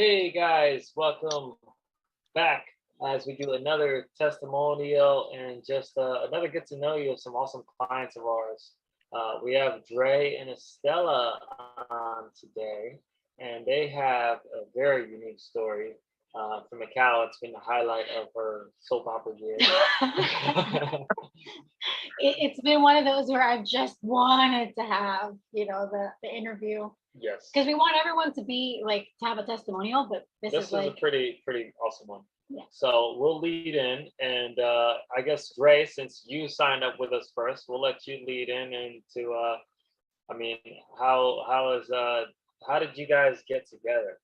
Hey guys, welcome back as we do another testimonial and just another get to know you of some awesome clients of ours. We have Dre and Estella on today, and they have a very unique story. For Macau, it's been the highlight of her soap opera year. It's been one of those where I've just wanted to have, the interview Yes, because we want everyone to be like to have a testimonial, but this this is is like, a pretty awesome one. yeah. So we'll lead in, and I guess Dre, since you signed up with us first, we'll let you lead in into. I mean, how did you guys get together?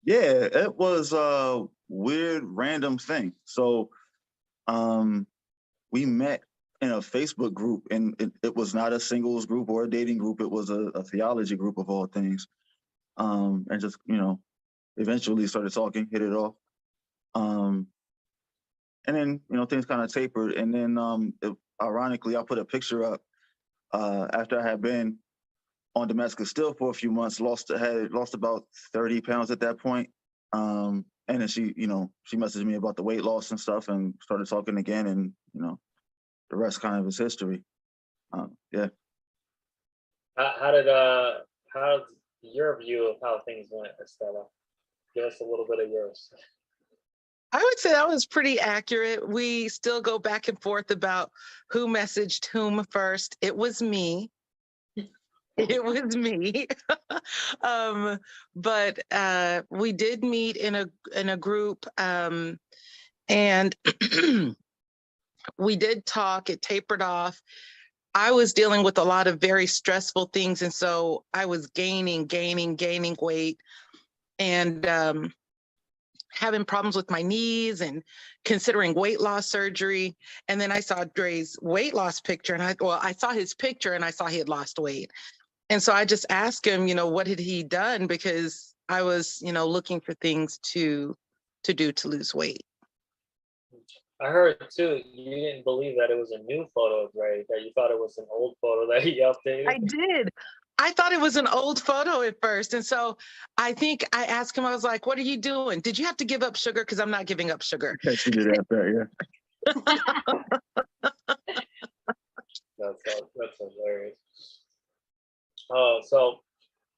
Yeah, it was a weird, random thing. So, we met in a Facebook group, and it was not a singles group or a dating group. It was a theology group of all things. And just, eventually started talking, hit it off. And then, things kind of tapered. And then, ironically, I put a picture up after I had been on Damascus still for a few months, had lost about 30 pounds at that point. And then she messaged me about the weight loss and stuff and started talking again, and the rest kind of is history. Yeah. How's your view of how things went, Estella? Give us a little bit of yours. I would say that was pretty accurate. We still go back and forth about who messaged whom first. It was me. It was me. But we did meet in a group, and we did talk. It tapered off. I was dealing with a lot of very stressful things, and so I was gaining weight, and having problems with my knees and considering weight loss surgery. And then I saw Dre's weight loss picture, and I saw his picture and I saw he had lost weight. And so I just asked him, what had he done? Because I was, looking for things to do to lose weight. I heard too, you didn't believe that it was a new photo, right? That you thought it was an old photo that he updated. I did. I thought it was an old photo at first. And so I think I asked him, I was like, what are you doing? Did you have to give up sugar? Because I'm not giving up sugar. Yeah, she did that, yeah. That's hilarious. Oh, so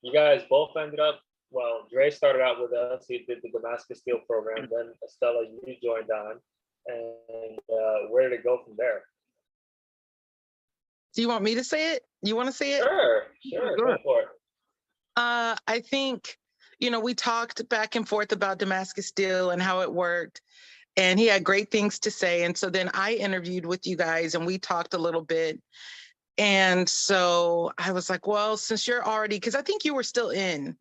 you guys both ended up, well, Dre started out with us. He did the Damascus Steel program. Then Estella, you joined on. And where did it go from there? Do you want me to say it? You want to say it? Sure, go for it. I think, we talked back and forth about Damascus Steel and how it worked, and he had great things to say. And so then I interviewed with you guys and we talked a little bit. And so I was like, well, since you're already, because I think you were still in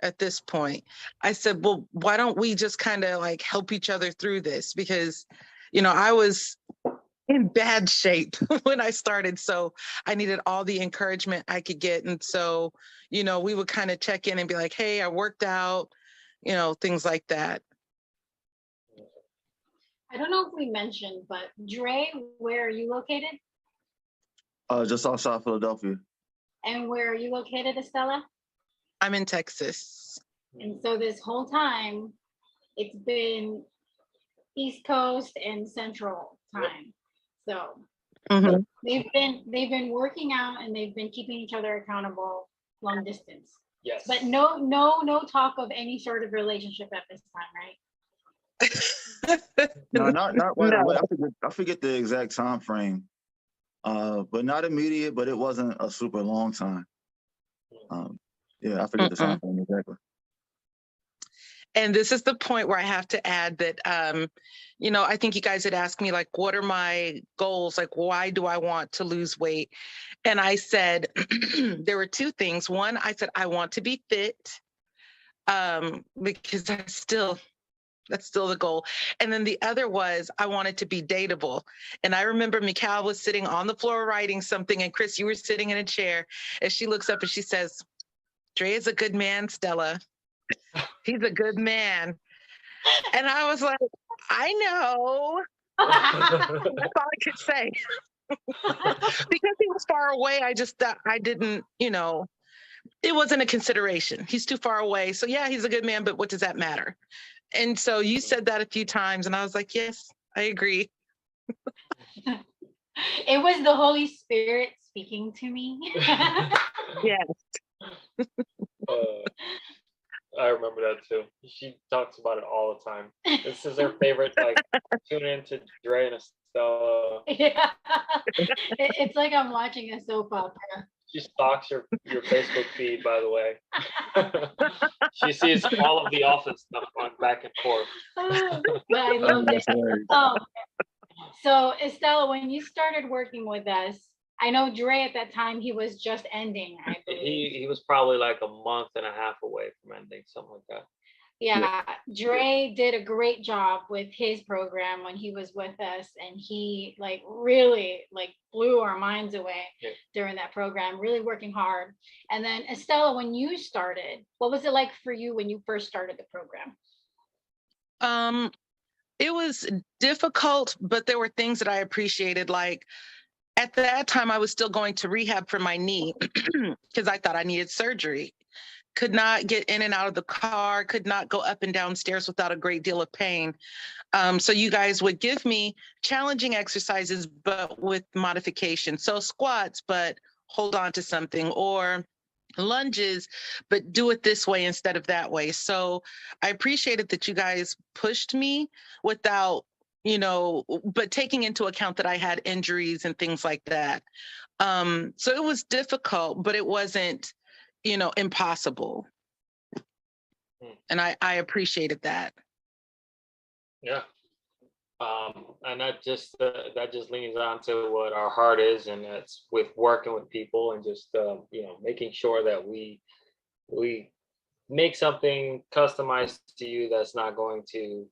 at this point, I said, well, why don't we just kind of like help each other through this? Because, I was in bad shape when I started. So I needed all the encouragement I could get. And so, we would kind of check in and be like, hey, I worked out, things like that. I don't know if we mentioned, but Dre, where are you located? Just outside Philadelphia. And where are you located, Estella? I'm in Texas. And so this whole time, it's been East Coast and Central time. So they've been working out, and they've been keeping each other accountable long distance. Yes. But no talk of any sort of relationship at this time, right? No, not right away. I forget the exact time frame. But not immediate, but it wasn't a super long time. Yeah, I forget the time frame exactly. And this is the point where I have to add that, I think you guys had asked me, like, what are my goals? Like, why do I want to lose weight? And I said, there were two things. One, I said, I want to be fit, because that's still the goal. And then the other was I wanted to be dateable. And I remember Mikal was sitting on the floor writing something, and Chris, you were sitting in a chair, and she looks up and she says, Dre is a good man, Stella. He's a good man. And I was like, I know. That's all I could say. Because he was far away, I didn't, it wasn't a consideration. He's too far away. So yeah, he's a good man, but what does that matter? And so you said that a few times, and I was like, yes, I agree. It was the Holy Spirit speaking to me. Yes. I remember that too. She talks about it all the time. This is her favorite. Like, tune into Dre and Estella. Yeah. It's like I'm watching a soap opera. She stalks your Facebook feed, by the way. She sees all of the Office stuff going back and forth. But I love it. So Estella, when you started working with us, I know Dre at that time, he was just ending, I believe. He was probably like a month and a half away from ending, something like that. Yeah, Dre did a great job with his program when he was with us, and he like really like blew our minds away during that program, really working hard. And then Estella, when you started, what was it like for you when you first started the program? It was difficult, but there were things that I appreciated. Like at that time, I was still going to rehab for my knee because I thought I needed surgery. Could not get in and out of the car, could not go up and down stairs without a great deal of pain. So you guys would give me challenging exercises, but with modification. So squats, but hold on to something, or lunges, but do it this way instead of that way. So I appreciated that you guys pushed me without, but taking into account that I had injuries and things like that. So it was difficult, but it wasn't, impossible. And I appreciated that. Yeah. And that just leans on to what our heart is, and that's with working with people and just making sure that we make something customized to you that's not going to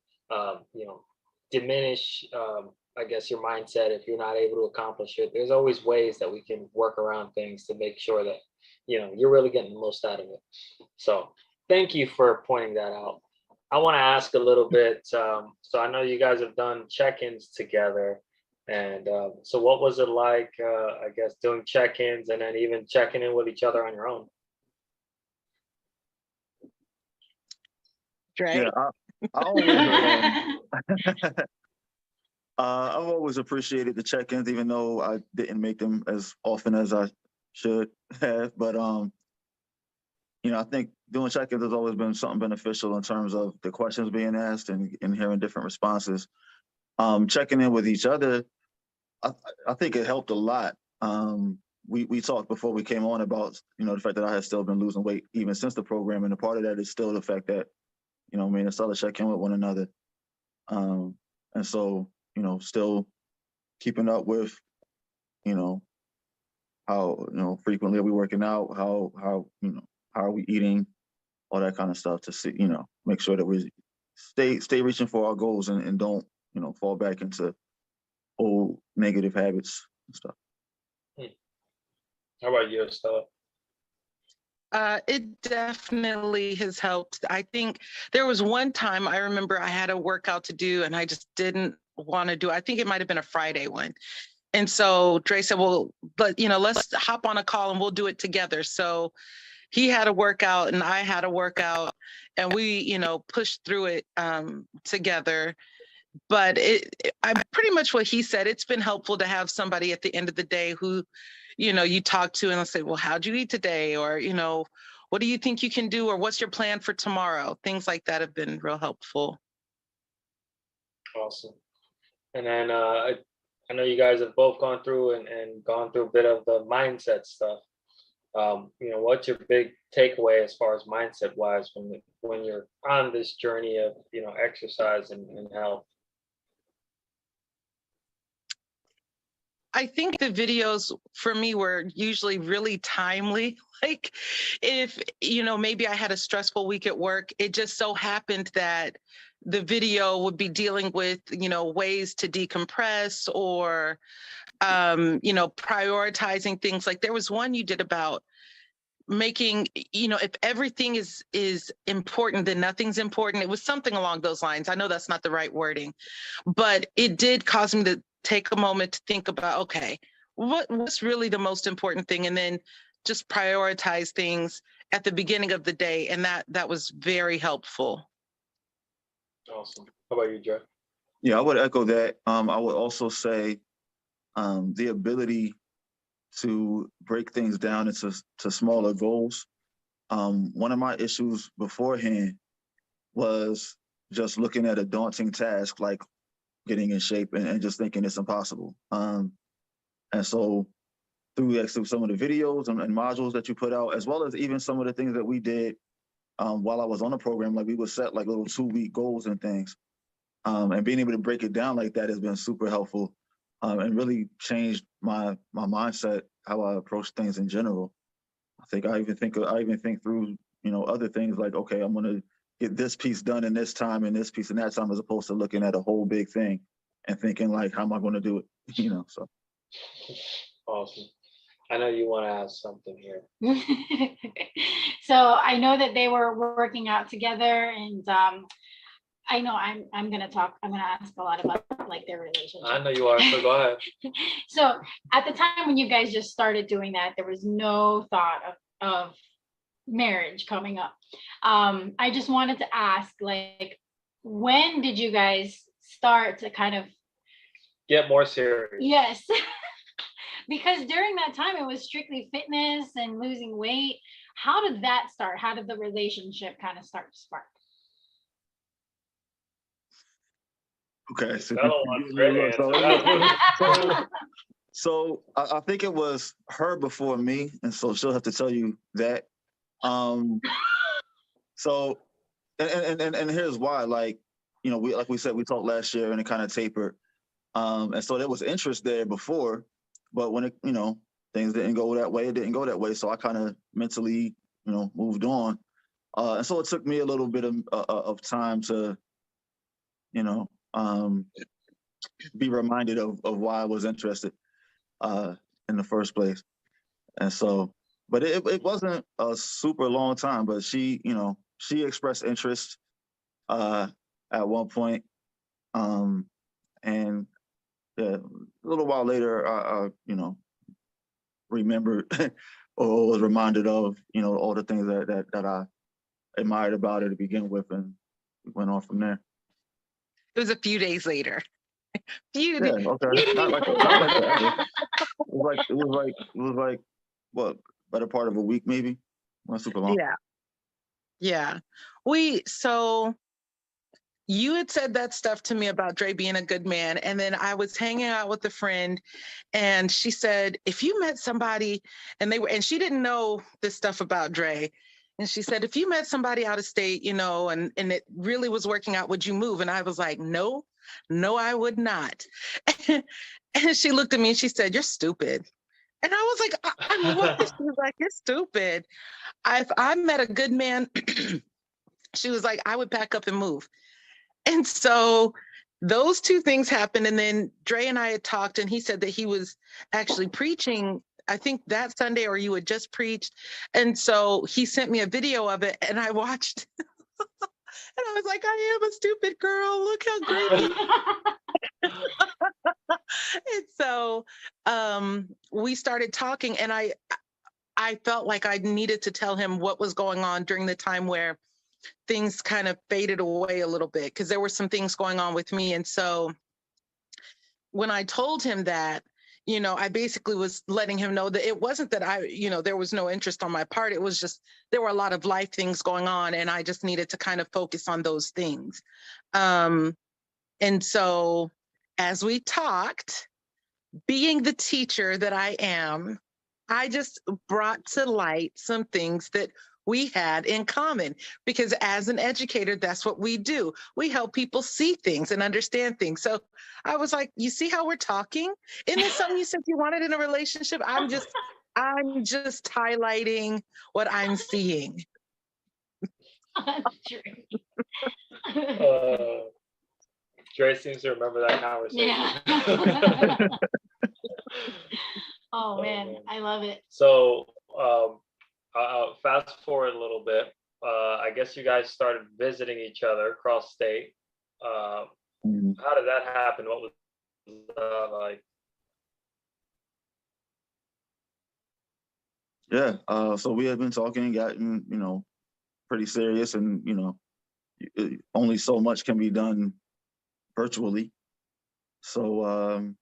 diminish I guess your mindset if you're not able to accomplish it. There's always ways that we can work around things to make sure that you're really getting the most out of it. So thank you for pointing that out. I want to ask a little bit. So I know you guys have done check-ins together, and so what was it like? I guess doing check-ins and then even checking in with each other on your own. Dre? Yeah, I've always appreciated the check-ins, even though I didn't make them as often as I should have. But I think doing check-ins has always been something beneficial in terms of the questions being asked and hearing different responses. Checking in with each other, I think it helped a lot. We talked before we came on about the fact that I had still been losing weight even since the program, and a part of that is still the fact that me and Estella check in with one another, and so still keeping up with how frequently are we working out, how are we eating, all that kind of stuff to see make sure that we stay reaching for our goals and don't fall back into old negative habits and stuff. How about you, Estella? It definitely has helped. I think there was one time I remember I had a workout to do and I just didn't want to do it. I think it might have been a Friday one. And so Dre said, well, but let's hop on a call and we'll do it together. So he had a workout and I had a workout and we, pushed through it together. But I'm pretty much what he said. It's been helpful to have somebody at the end of the day who, you talk to and they'll say, well, how'd you eat today? Or, what do you think you can do? Or what's your plan for tomorrow? Things like that have been real helpful. Awesome. And then I know you guys have both gone through and gone through a bit of the mindset stuff. What's your big takeaway as far as mindset wise when you're on this journey of, exercise and health? I think the videos for me were usually really timely. Like if, maybe I had a stressful week at work, it just so happened that the video would be dealing with, ways to decompress or, prioritizing things. Like there was one you did about making, if everything is important, then nothing's important. It was something along those lines. I know that's not the right wording, but it did cause me to take a moment to think about, okay, what's really the most important thing? And then just prioritize things at the beginning of the day. And that was very helpful. Awesome. How about you, Joe? Yeah, I would echo that. I would also say the ability to break things down into smaller goals. One of my issues beforehand was just looking at a daunting task like getting in shape and just thinking it's impossible. And so through some of the videos and modules that you put out, as well as even some of the things that we did while I was on the program, like we would set like little 2-week goals and things. And being able to break it down like that has been super helpful and really changed my mindset, how I approach things in general. I even think through, other things like, okay, I'm gonna get this piece done in this time and this piece in that time, as opposed to looking at a whole big thing and thinking like, how am I gonna do it? So. Awesome. I know you want to ask something here. So I know that they were working out together, and I know I'm gonna ask a lot about like their relationship. I know you are, so go ahead. So at the time when you guys just started doing that, there was no thought of marriage coming up. I just wanted to ask, like, when did you guys start to kind of get more serious? Yes. Because during that time it was strictly fitness and losing weight. How did that start? How did the relationship kind of start to spark? Okay, so I think it was her before me, and so she'll have to tell you that. So and here's why. Like, we said, we talked last year and it kind of tapered. And so there was interest there before, but when things didn't go that way, it didn't go that way. So I kind of mentally, moved on. And so it took me a little bit of time to, be reminded of why I was interested in the first place. And so, but it wasn't a super long time, but she expressed interest at one point. And yeah, a little while later, I remembered or was reminded of, all the things that I admired about her to begin with, and went on from there. It was a few days later. Yeah, okay. Not like that. It was like what, better part of a week maybe? Not super long. Yeah. So you had said that stuff to me about Dre being a good man. And then I was hanging out with a friend and she said, if you met somebody and she didn't know this stuff about Dre. And she said, if you met somebody out of state, and it really was working out, would you move? And I was like, no, I would not. And she looked at me and she said, you're stupid. And I was like, I'm what? She was like, you're stupid. If I met a good man, she was like, I would pack up and move. And so those two things happened. And then Dre and I had talked, and he said that he was actually preaching, I think that Sunday, or you had just preached. And so he sent me a video of it and I watched. And I was like, I am a stupid girl. Look how great. And so we started talking, and I felt like I needed to tell him what was going on during the time where things kind of faded away a little bit, because there were some things going on with me. And so when I told him that, I basically was letting him know that it wasn't that there was no interest on my part. It was just, there were a lot of life things going on, and I just needed to kind of focus on those things. And so as we talked, being the teacher that I am, I just brought to light some things that we had in common, because as an educator, that's what we do. We help people see things and understand things. So I was like, you see how we're talking? Isn't this something you said you wanted in a relationship? I'm just highlighting what I'm seeing. Dre seems to remember that conversation. Yeah. Oh man, I love it. So fast forward a little bit. I guess you guys started visiting each other across state. How did that happen? What was that like? Yeah. So we had been talking and gotten, you know, pretty serious, and you know, only so much can be done virtually. So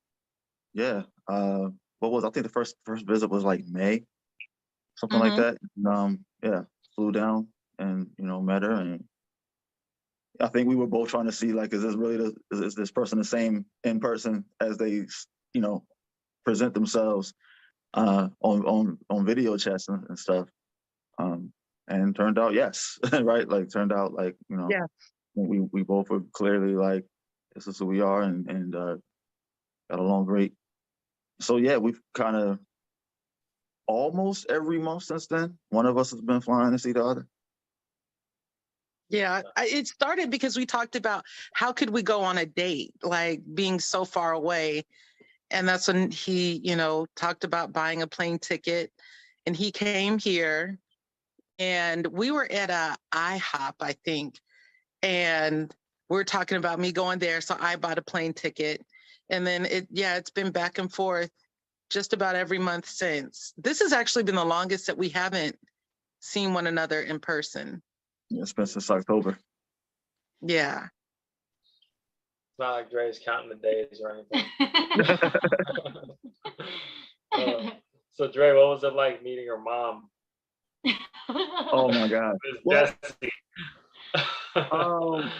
yeah. What was, I think the first visit was like May, something like Mm-hmm. that. And, yeah, flew down and you know met her, and I think we were both trying to see like, is this really is this person the same in person as they, you know, present themselves on video chats and stuff. Um, and turned out yes, right? Like turned out like, you know, Yeah. we both were clearly like, this is who we are, and got along great. So yeah, we've kind of almost every month since then, one of us has been flying to see the other. Yeah, it started because we talked about how could we go on a date, like being so far away. And that's when he, you know, talked about buying a plane ticket, and he came here, and we were at a IHOP, I think, and we're talking about me going there. So I bought a plane ticket, and then it's been back and forth just about every month since. This has actually been the longest that we haven't seen one another in person. Yeah, it's been since October. Yeah. It's not like Dre's counting the days or anything. So Dre, what was it like meeting your mom? Oh my God. Miss Well, Desi?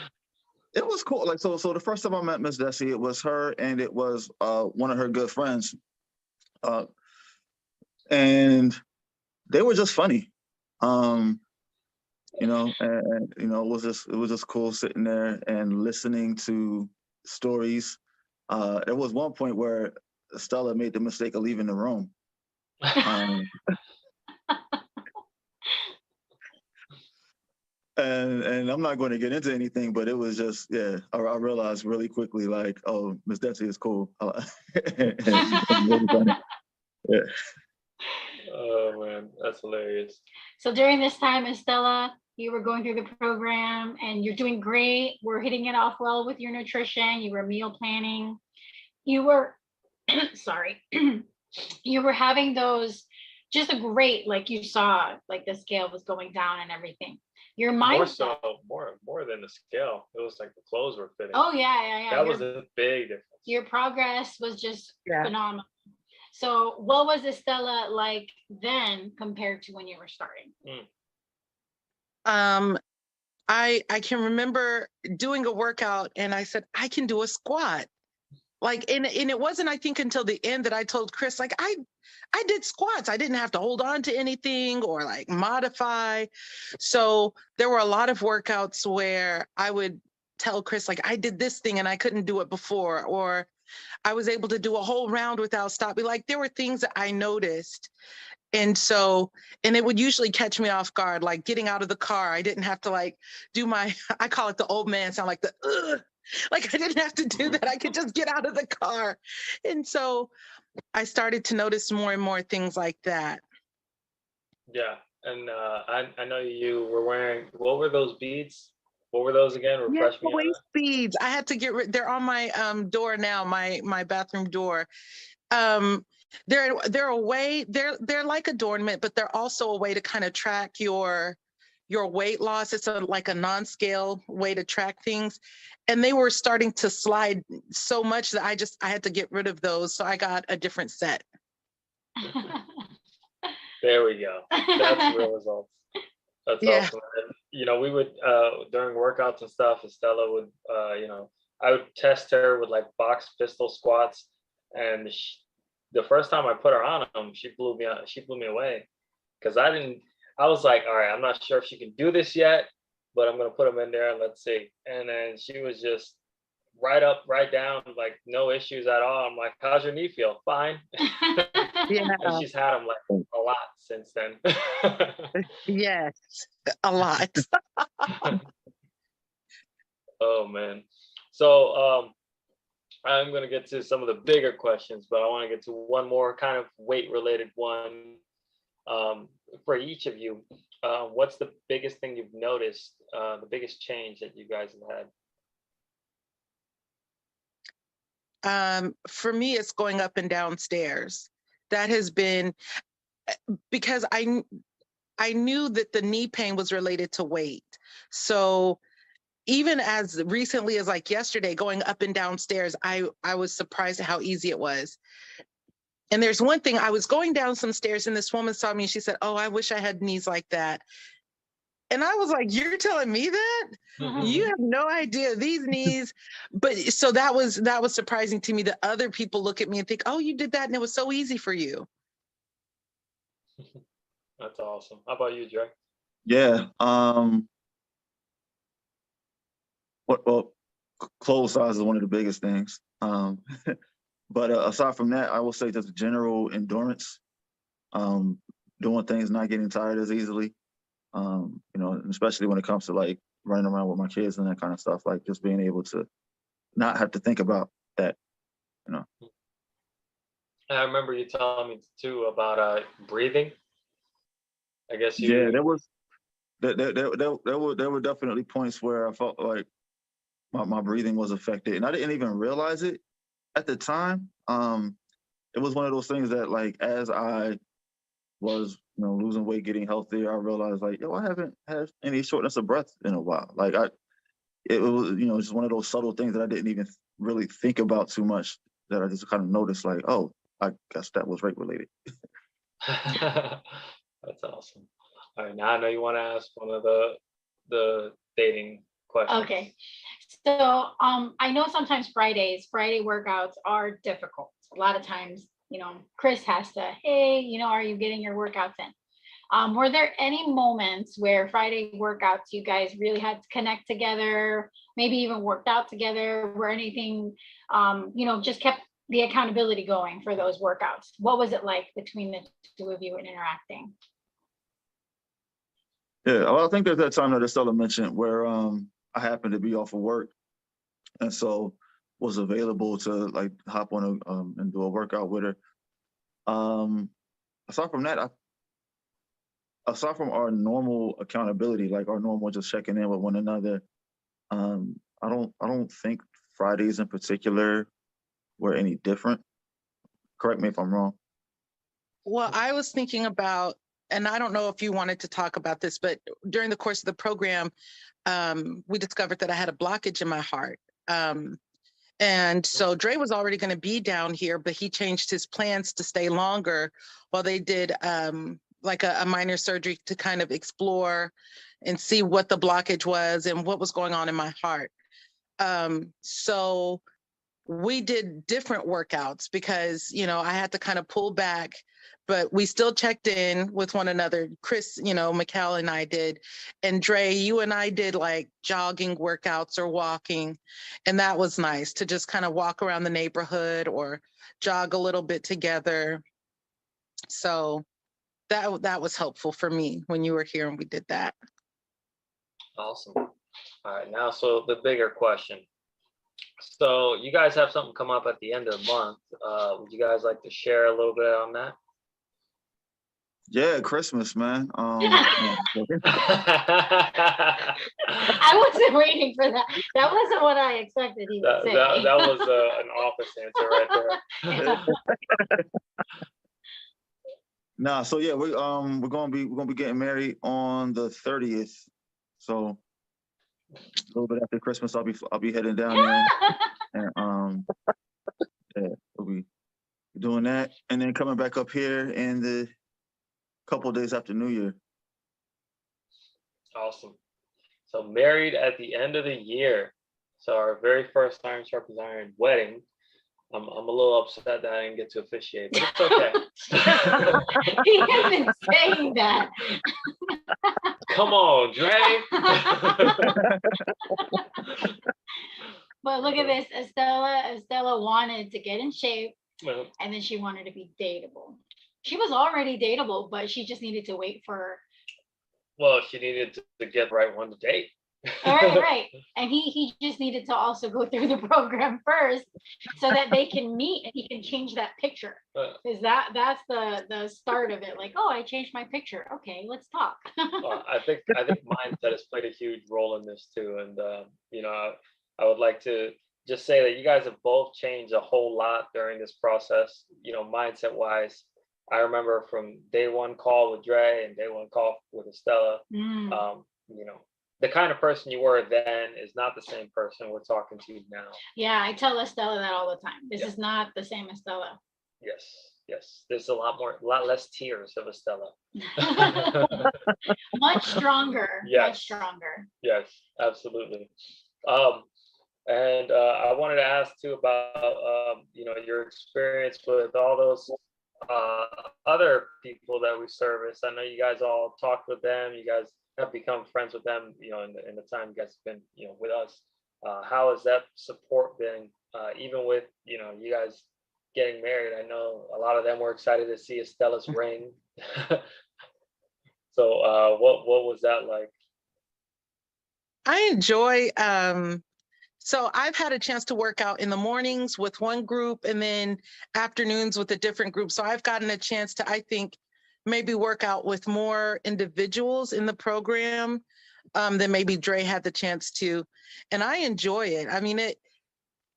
it was cool. Like so the first time I met Miss Desi, it was her and it was one of her good friends. And they were just funny. You know, and you know, it was just cool sitting there and listening to stories. There was one point where Stella made the mistake of leaving the room. Um, and I'm not going to get into anything, but it was just, yeah, I realized really quickly, like, oh, Miss Desi is cool. Really funny. Yeah. Oh man, that's hilarious. So during this time, Estella, you were going through the program and you're doing great. We're hitting it off well with your nutrition. You were meal planning. You were, sorry, you were having those just a great, like you saw, like the scale was going down and everything. Your mindset. More than the scale. It was like the clothes were fitting. Oh yeah. That was a big difference. Your progress was just phenomenal. So what was Estella like then compared to when you were starting? I can remember doing a workout and I said, I can do a squat. Like, and it wasn't, I think, until the end that I told Chris, like, I did squats. I didn't have to hold on to anything or like modify. So there were a lot of workouts where I would tell Chris, like, I did this thing and I couldn't do it before, or I was able to do a whole round without stopping. Like, there were things that I noticed. And so, and it would usually catch me off guard, like getting out of the car. I didn't have to like do my, I call it the old man sound, like the, ugh. Like I didn't have to do that. I could just get out of the car. And so I started to notice more and more things like that. Yeah. And I know you were wearing, what were those beads? What were those again? Refresh me on Waist beads. I had to get rid, they're on my door now, my bathroom door. They're a way, they're like adornment, but they're also a way to kind of track your weight loss. It's like a non-scale way to track things. And they were starting to slide so much that I had to get rid of those. So I got a different set. There we go. That's real results. That's awesome. And, you know, we would during workouts and stuff, Estella would you know, I would test her with like box pistol squats, and the first time I put her on them, she blew me away, because I was like, all right, I'm not sure if she can do this yet, but I'm gonna put them in there and let's see. And then she was just right up, right down, like no issues at all. I'm like, how's your knee feel? Fine. And she's had them like a lot since then. Yes, a lot. Oh man. So I'm gonna get to some of the bigger questions, but I want to get to one more kind of weight related one for each of you. What's the biggest thing you've noticed, the biggest change that you guys have For me, it's going up and down stairs. That has been, because I knew that the knee pain was related to weight. So even as recently as like yesterday, going up and down stairs, I was surprised at how easy it was. And there's one thing, I was going down some stairs and this woman saw me and she said, "Oh, I wish I had knees like that." And I was like, "You're telling me that? You have no idea these knees." But so that was surprising to me that other people look at me and think, "Oh, you did that and it was so easy for you." That's awesome. How about you, Dre? Yeah. Well, clothes size is one of the biggest things. But aside from that, I will say just general endurance, doing things, not getting tired as easily. Especially when it comes to like running around with my kids and that kind of stuff, like just being able to not have to think about that. I remember you telling me too about breathing. I guess you. Yeah, there were definitely points where I felt like my breathing was affected, and I didn't even realize it at the time. It was one of those things that, like, as I was, losing weight, getting healthier, I realized, like, yo, I haven't had any shortness of breath in a while. Like, it was, just one of those subtle things that I didn't even really think about too much, that I just kind of noticed, like, oh, I guess that was weight related. That's awesome. All right, now I know you want to ask one of the dating questions. Okay. So I know sometimes Friday workouts are difficult. A lot of times, Chris has to, hey, are you getting your workouts in? Were there any moments where Friday workouts you guys really had to connect together, maybe even worked out together, where anything, just kept the accountability going for those workouts? What was it like between the two of you in interacting? Yeah, well, I think there's that time that Estella mentioned where I happened to be off of work, and so was available to like hop on and do a workout with her. Aside from that, aside from our normal accountability, like our normal just checking in with one another, I don't think Fridays in particular were any different. Correct me if I'm wrong. Well, I was thinking about, and I don't know if you wanted to talk about this, but during the course of the program, we discovered that I had a blockage in my heart. And so Dre was already going to be down here, but he changed his plans to stay longer while they did like a minor surgery to kind of explore and see what the blockage was and what was going on in my heart. So we did different workouts because, I had to kind of pull back, but we still checked in with one another. Chris, Mikhail and I did, and Dre, you and I did like jogging workouts or walking. And that was nice to just kind of walk around the neighborhood or jog a little bit together. So that was helpful for me when you were here and we did that. Awesome. All right, now, so the bigger question. So you guys have something come up at the end of the month. Would you guys like to share a little bit on that? Yeah, Christmas, man. I wasn't waiting for that. That wasn't what I expected he would say. That was an office answer right there. Nah, so yeah, we're gonna be getting married on the 30th. So a little bit after Christmas, I'll be heading down there, and yeah, we'll be doing that, and then coming back up here in the couple of days after New Year. Awesome. So married at the end of the year. So our very first Iron Sharpens Iron wedding. I'm a little upset that I didn't get to officiate, but it's okay. He has been saying that. Come on, Dre. But look at this. Estella wanted to get in shape, and then she wanted to be dateable. She was already dateable, but she just needed to wait for. Well, she needed to get the right one to date. Right. And he just needed to also go through the program first so that they can meet and he can change that picture. Because that's the start of it. Like, oh, I changed my picture. Okay, let's talk. Well, I think mindset has played a huge role in this too. And I would like to just say that you guys have both changed a whole lot during this process, mindset wise. I remember from day one call with Dre and day one call with Estella, you know, the kind of person you were then is not the same person we're talking to now. Yeah, I tell Estella that all the time. This is not the same Estella. Yes, yes. There's a lot less tears of Estella. Much stronger. Yes. Much stronger. Yes, absolutely. And I wanted to ask too about you know, your experience with all those other people that we service. I know you guys all talked with them. You guys have become friends with them, you know, in the time you guys have been, you know, with us. How has that support been, even with, you know, you guys getting married? I know a lot of them were excited to see Estella's ring. So what was that like? I enjoy, so I've had a chance to work out in the mornings with one group and then afternoons with a different group. So I've gotten a chance to, I think, maybe work out with more individuals in the program than maybe Dre had the chance to. And I enjoy it. I mean,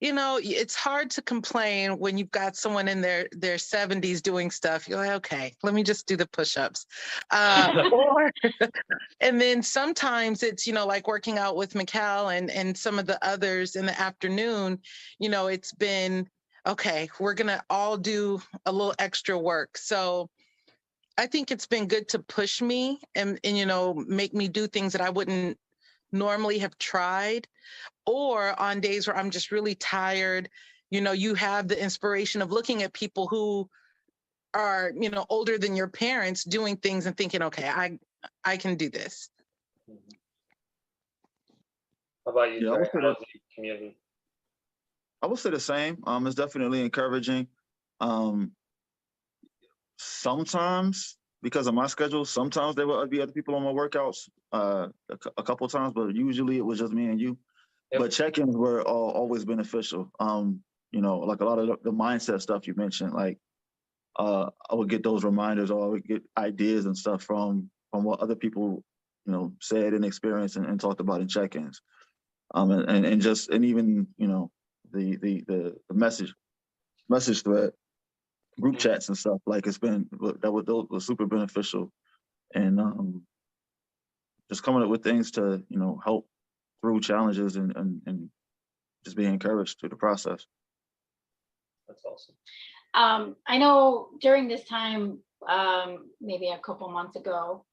you know, it's hard to complain when you've got someone in their 70s doing stuff. You're like, okay, let me just do the push-ups. And then sometimes it's, you know, like working out with Mikal and some of the others in the afternoon, you know, it's been, okay, we're going to all do a little extra work. So I think it's been good to push me and, you know, make me do things that I wouldn't normally have tried. Or on days where I'm just really tired, you know, you have the inspiration of looking at people who are, you know, older than your parents doing things and thinking, okay, I can do this. How about you, Yeah, Dre? How's the community? I would say the same. It's definitely encouraging. Sometimes, because of my schedule, sometimes there will be other people on my workouts a couple of times, but usually it was just me and you. Yep. But check-ins were always beneficial. You know, like a lot of the mindset stuff you mentioned, like I would get those reminders, or I would get ideas and stuff from what other people, you know, said and experienced and talked about in check-ins. And even, you know, the message thread, group chats and stuff, like those was super beneficial. And just coming up with things to, you know, help through challenges and just being encouraged through the process. That's awesome. I know during this time, maybe a couple months ago,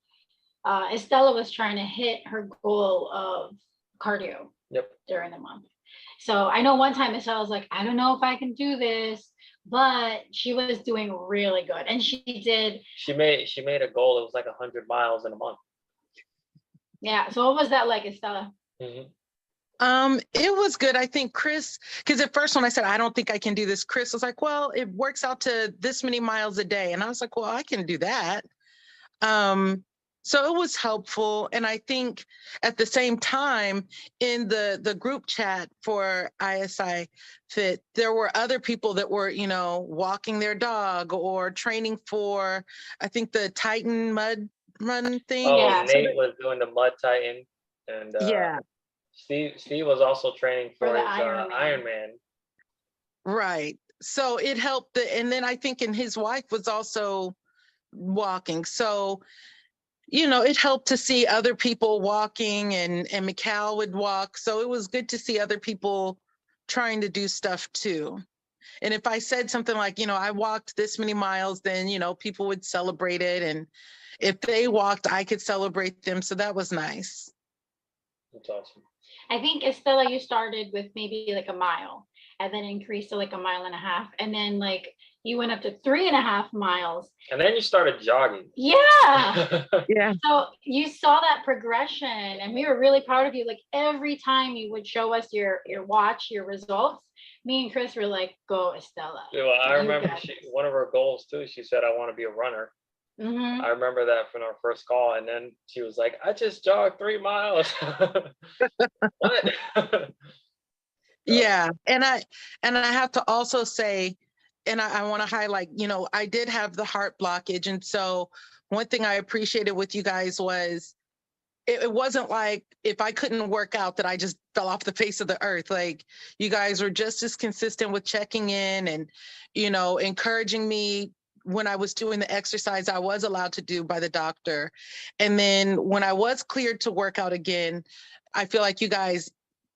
Estella was trying to hit her goal of cardio. Yep. During the month. So I know one time Estella was like, I don't know if I can do this, but she was doing really good. And she did. She made a goal. It was like 100 miles in a month. Yeah. So what was that like, Estella? Mm-hmm. It was good. I think Chris, because at first when I said, I don't think I can do this, Chris was like, well, it works out to this many miles a day. And I was like, well, I can do that. So it was helpful. And I think at the same time in the group chat for ISI Fit, there were other people that were, you know, walking their dog or training for, I think, the Titan mud run thing. Oh, yeah. Nate was doing the mud Titan. And yeah. Steve was also training for his Ironman. Right. So it helped. And then I think his wife was also walking. So, you know, it helped to see other people walking and Mikal would walk. So it was good to see other people trying to do stuff too. And if I said something like, you know, I walked this many miles, then, you know, people would celebrate it. And if they walked, I could celebrate them. So that was nice. That's awesome. I think, Estella, you started with maybe like a mile and then increased to like 1.5 miles. And then like you went up to 3.5 miles. And then you started jogging. Yeah. Yeah. So you saw that progression and we were really proud of you. Like every time you would show us your results, me and Chris were like, go, Estella. Yeah, well, I remember one of her goals too, she said, I want to be a runner. Mm-hmm. I remember that from our first call. And then she was like, I just jogged 3 miles. What? Yeah. And I have to also say, and I want to highlight, you know, I did have the heart blockage. And so one thing I appreciated with you guys was it wasn't like if I couldn't work out that I just fell off the face of the earth. Like you guys were just as consistent with checking in and, you know, encouraging me when I was doing the exercise I was allowed to do by the doctor. And then when I was cleared to work out again, I feel like you guys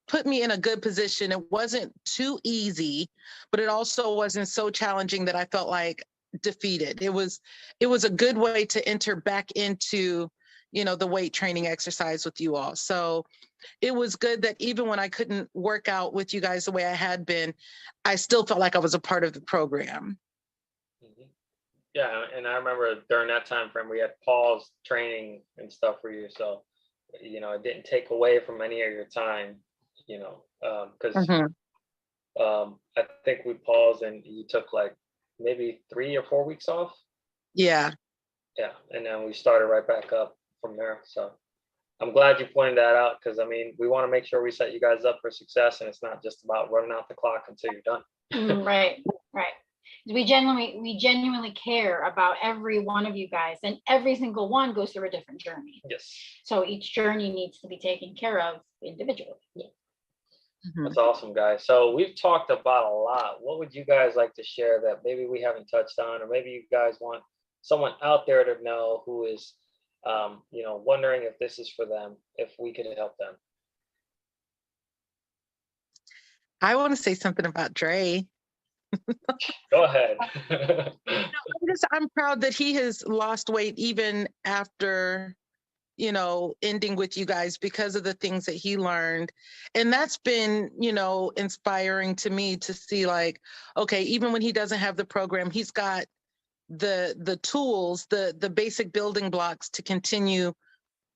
put me in a good position. It wasn't too easy, but it also wasn't so challenging that I felt like defeated. It was a good way to enter back into, the weight training exercise with you all. So it was good that even when I couldn't work out with you guys the way I had been, I still felt like I was a part of the program. Mhm. Yeah, and I remember during that time frame we had paused training and stuff for you, so it didn't take away from any of your time, because I think we paused and you took like maybe 3 or 4 weeks off. Yeah. Yeah, and then we started right back up from there. So I'm glad you pointed that out, because I mean we want to make sure we set you guys up for success, and it's not just about running out the clock until you're done. Right. We genuinely care about every one of you guys, and every single one goes through a different journey. Yes. So each journey needs to be taken care of individually. That's awesome, guys. So we've talked about a lot. What would you guys like to share that maybe we haven't touched on, or maybe you guys want someone out there to know who is, wondering if this is for them, if we can help them? I want to say something about Dre. Go ahead. I'm proud that he has lost weight even after, ending with you guys, because of the things that he learned. And that's been, inspiring to me to see, like, okay, even when he doesn't have the program, he's got the tools, the basic building blocks to continue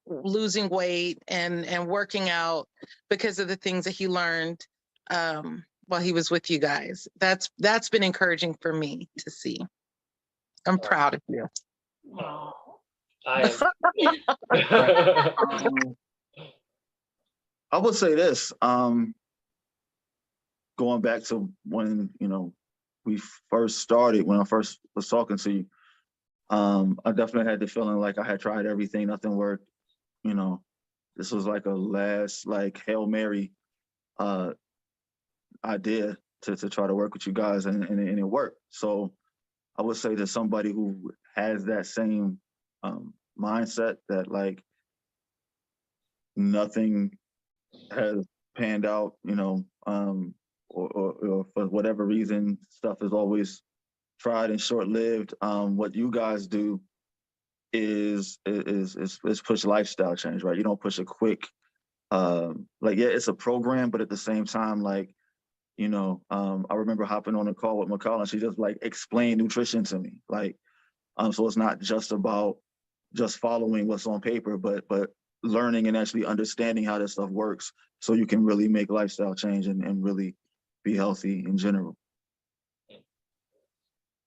losing weight and working out because of the things that he learned while he was with you guys. That's been encouraging for me to see. I'm proud of you. Wow. I would say this, going back to when, we first started, when I first was talking to you, I definitely had the feeling like I had tried everything, nothing worked. This was like a last, like, Hail Mary idea to try to work with you guys, and it worked. So I would say to somebody who has that same mindset, that like nothing has panned out, or for whatever reason, stuff is always tried and short-lived. What you guys do is push lifestyle change, right? You don't push a quick, it's a program, but at the same time, like, I remember hopping on a call with McCall, and she just like explained nutrition to me, like, so it's not just about just following what's on paper, but learning and actually understanding how this stuff works, so you can really make lifestyle change and really be healthy in general.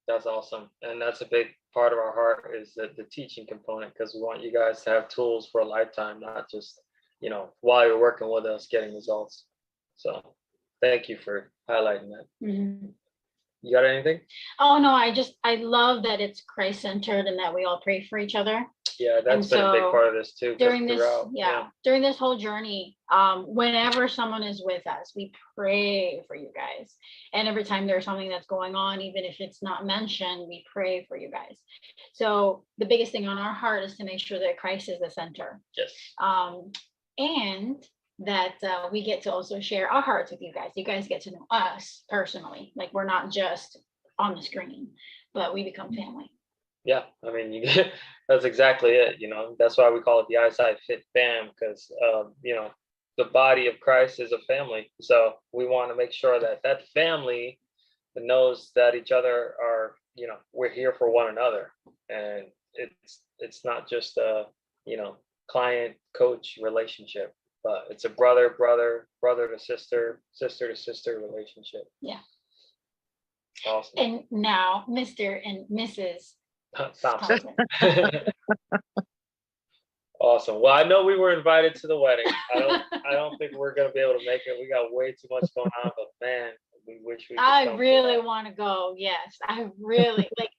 That's awesome. And that's a big part of our heart, is the teaching component, because we want you guys to have tools for a lifetime, not just, while you're working with us, getting results. So thank you for highlighting that. Mm-hmm. You got anything? Oh, no, I love that it's Christ-centered and that we all pray for each other. Yeah, that's been a big part of this too. During this whole journey, whenever someone is with us, we pray for you guys. And every time there's something that's going on, even if it's not mentioned, we pray for you guys. So the biggest thing on our heart is to make sure that Christ is the center. Yes. And that we get to also share our hearts with you guys. You guys get to know us personally. Like, we're not just on the screen, but we become family. Yeah, I mean, that's exactly it. That's why we call it the Eyesight Fit Fam, because the body of Christ is a family. So we want to make sure that family knows that each other are, we're here for one another, and it's not just a client coach relationship, but it's a brother to sister to sister relationship. Yeah. Awesome. And now Mr. and Mrs. Thompson. Awesome. Well, I know we were invited to the wedding. I don't think we're gonna be able to make it. We got way too much going on, but man, we wish we could. I really want to go. Yes, I really like.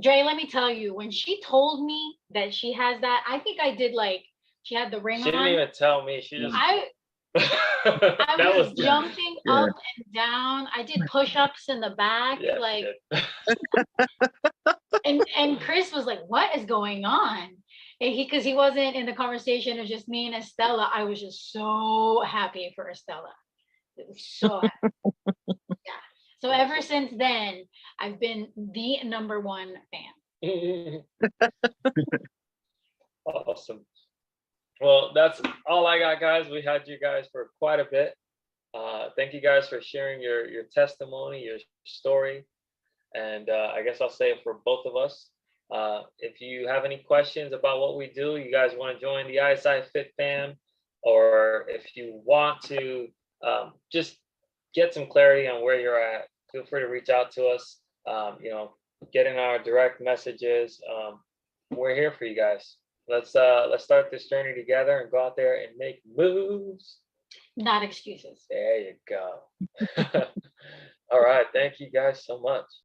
Dre, let me tell you, when she told me that she has that, I think I did, like, she had the ring on. She didn't even tell me. She just. I was jumping up and down. I did push-ups in the back. Yeah, like, And Chris was like, "What is going on?" And because he wasn't in the conversation of just me and Estella, I was just so happy for Estella. It was so happy. Yeah. So ever since then, I've been the number one fan. Awesome. Well, that's all I got, guys. We had you guys for quite a bit. Thank you guys for sharing your testimony, your story. And I guess I'll say it for both of us. If you have any questions about what we do, you guys want to join the Eyesight Fit fam, or if you want to just get some clarity on where you're at, feel free to reach out to us. Get in our direct messages. We're here for you guys. Let's start this journey together and go out there and make moves. Not excuses. There you go. All right. Thank you guys so much.